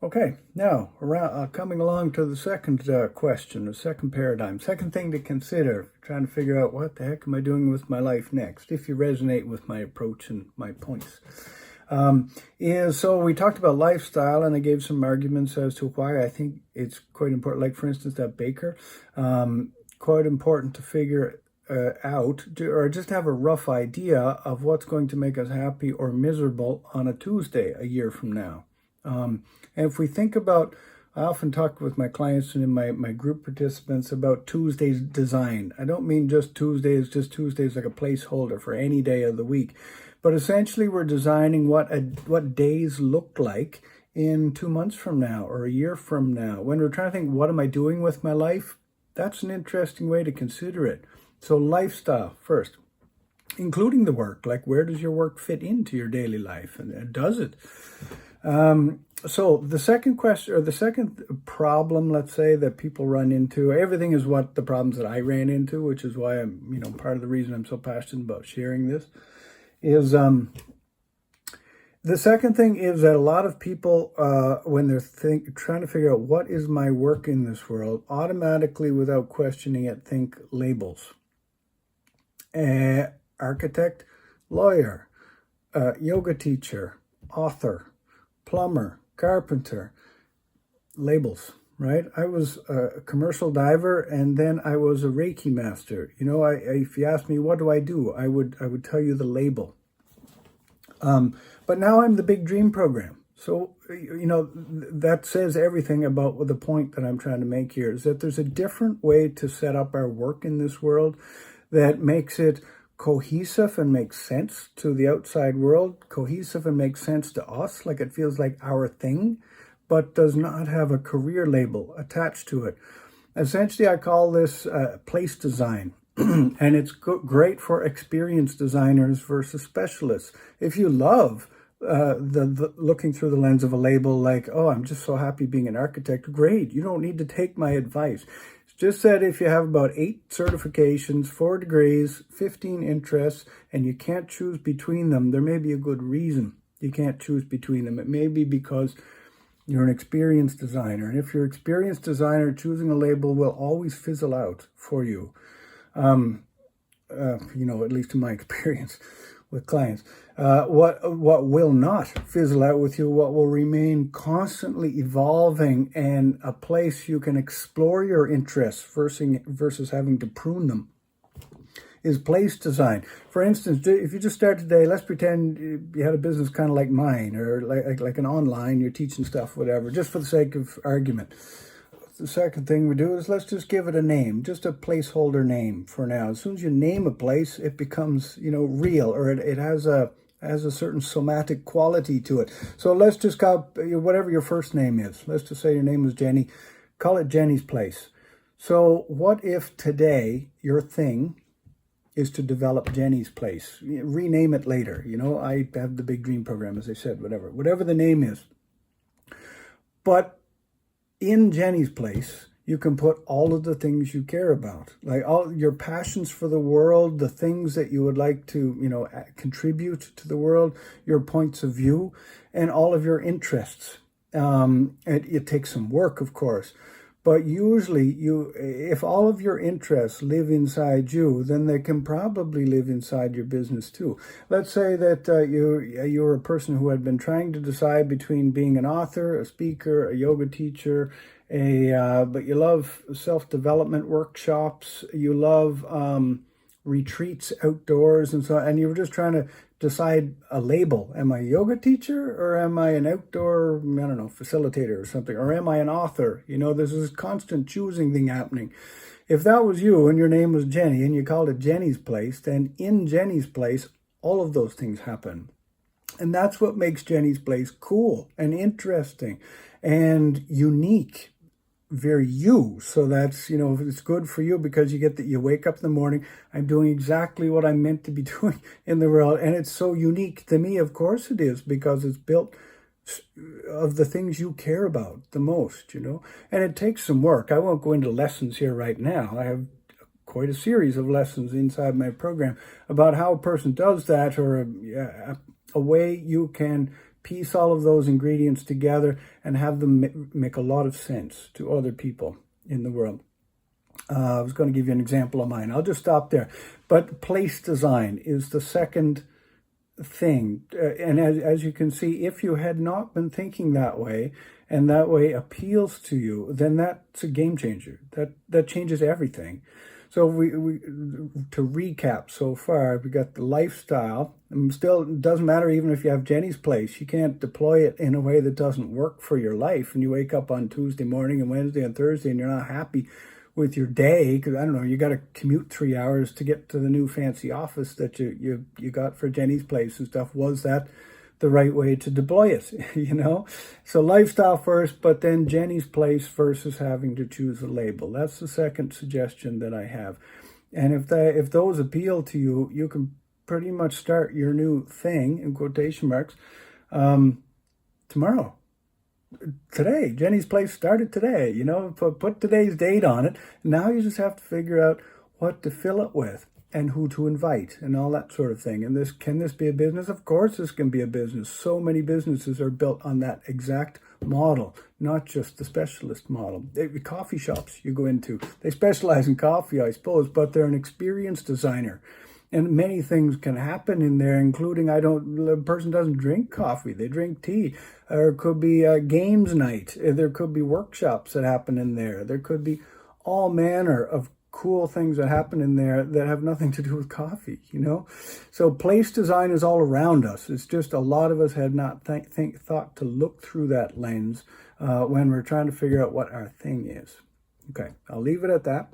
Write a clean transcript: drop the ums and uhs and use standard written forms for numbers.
Okay, now coming along to the second question, the second paradigm, second thing to consider, trying to figure out what the heck am I doing with my life next, if you resonate with my approach and my points. So we talked about lifestyle, and I gave some arguments as to why I think it's quite important. Like, for instance, that baker, quite important to figure out, or just have a rough idea of what's going to make us happy or miserable on a Tuesday a year from now. And if we think about, I often talk with my clients and in my group participants about Tuesday's design. I don't mean just Tuesdays like a placeholder for any day of the week, but essentially we're designing what days look like in 2 months from now or a year from now. When we're trying to think, what am I doing with my life? That's an interesting way to consider it. So lifestyle first, including the work. Like, where does your work fit into your daily life, and does it? So the second question, or the second problem, let's say, that people run into, everything is what the problems that I ran into, which is why I'm, part of the reason I'm so passionate about sharing this, is the second thing is that a lot of people, when they're trying to figure out what is my work in this world, automatically, without questioning it, think labels. Architect, lawyer, yoga teacher, author, plumber, carpenter, labels, right? I was a commercial diver, and then I was a Reiki master. If you ask me, what do? I would tell you the label. But now I'm the Big Dream Program. So, that says everything about the point that I'm trying to make here, is that there's a different way to set up our work in this world that makes it cohesive and makes sense to the outside world, cohesive and makes sense to us, like it feels like our thing, but does not have a career label attached to it. Essentially, I call this place design, and it's great for experienced designers versus specialists. If you love the looking through the lens of a label, like, oh, I'm just so happy being an architect, great. You don't need to take my advice. Just that if you have about 8 certifications, 4 degrees, 15 interests, and you can't choose between them, there may be a good reason you can't choose between them. It may be because you're an experienced designer. And if you're an experienced designer, choosing a label will always fizzle out for you. At least in my experience with clients. What will not fizzle out with you, what will remain constantly evolving and a place you can explore your interests versus having to prune them, is place design. For instance, if you just start today, let's pretend you had a business kind of like mine, or like an online, you're teaching stuff, whatever, just for the sake of argument. The second thing we do is let's just give it a name, just a placeholder name for now. As soon as you name a place, it becomes, real, or it has a certain somatic quality to it. So let's just call whatever your first name is. Let's just say your name is Jenny. Call it Jenny's Place. So what if today your thing is to develop Jenny's Place? Rename it later. I have the Big Dream Program, as I said, whatever the name is. But in Jenny's Place, you can put all of the things you care about, like all your passions for the world, the things that you would like to, contribute to the world, your points of view, and all of your interests. It takes some work, of course, but usually if all of your interests live inside you, then they can probably live inside your business too. Let's say that you're a person who had been trying to decide between being an author, a speaker, a yoga teacher, but you love self-development workshops, you love retreats outdoors and so on, and you were just trying to decide a label. Am I a yoga teacher, or am I an outdoor, facilitator or something? Or am I an author? There's this constant choosing thing happening. If that was you and your name was Jenny and you called it Jenny's Place, then in Jenny's Place, all of those things happen. And that's what makes Jenny's Place cool and interesting and unique. Very you. So that's, it's good for you because you wake up in the morning, I'm doing exactly what I'm meant to be doing in the world. And it's so unique to me. Of course it is, because it's built of the things you care about the most, and it takes some work. I won't go into lessons here right now. I have quite a series of lessons inside my program about how a person does that, or a way you can piece all of those ingredients together and have them make a lot of sense to other people in the world. I was going to give you an example of mine. I'll just stop there. But place design is the second thing. And as you can see, if you had not been thinking that way, and that way appeals to you, then that's a game changer. That changes everything. So we to recap so far, we got the lifestyle. And still, it doesn't matter even if you have Jenny's place. You can't deploy it in a way that doesn't work for your life. And you wake up on Tuesday morning and Wednesday and Thursday and you're not happy with your day because, I don't know, you got to commute 3 hours to get to the new fancy office that you got for Jenny's place and stuff. Was that the right way to deploy it? So lifestyle first, but then Jenny's place versus having to choose a label. That's the second suggestion that I have. And if those appeal to you, you can pretty much start your new thing, in quotation marks, tomorrow. Today. Jenny's place started today. Put today's date on it. Now you just have to figure out what to fill it with and who to invite and all that sort of thing. And can this be a business? Of course this can be a business. So many businesses are built on that exact model, not just the specialist model. Coffee shops you go into, they specialize in coffee, I suppose, but they're an experience designer. And many things can happen in there, including the person doesn't drink coffee, they drink tea. Or it could be a games night. There could be workshops that happen in there. There could be all manner of cool things that happen in there that have nothing to do with coffee, So place design is all around us. It's just a lot of us had not thought to look through that lens when we're trying to figure out what our thing is. Okay, I'll leave it at that.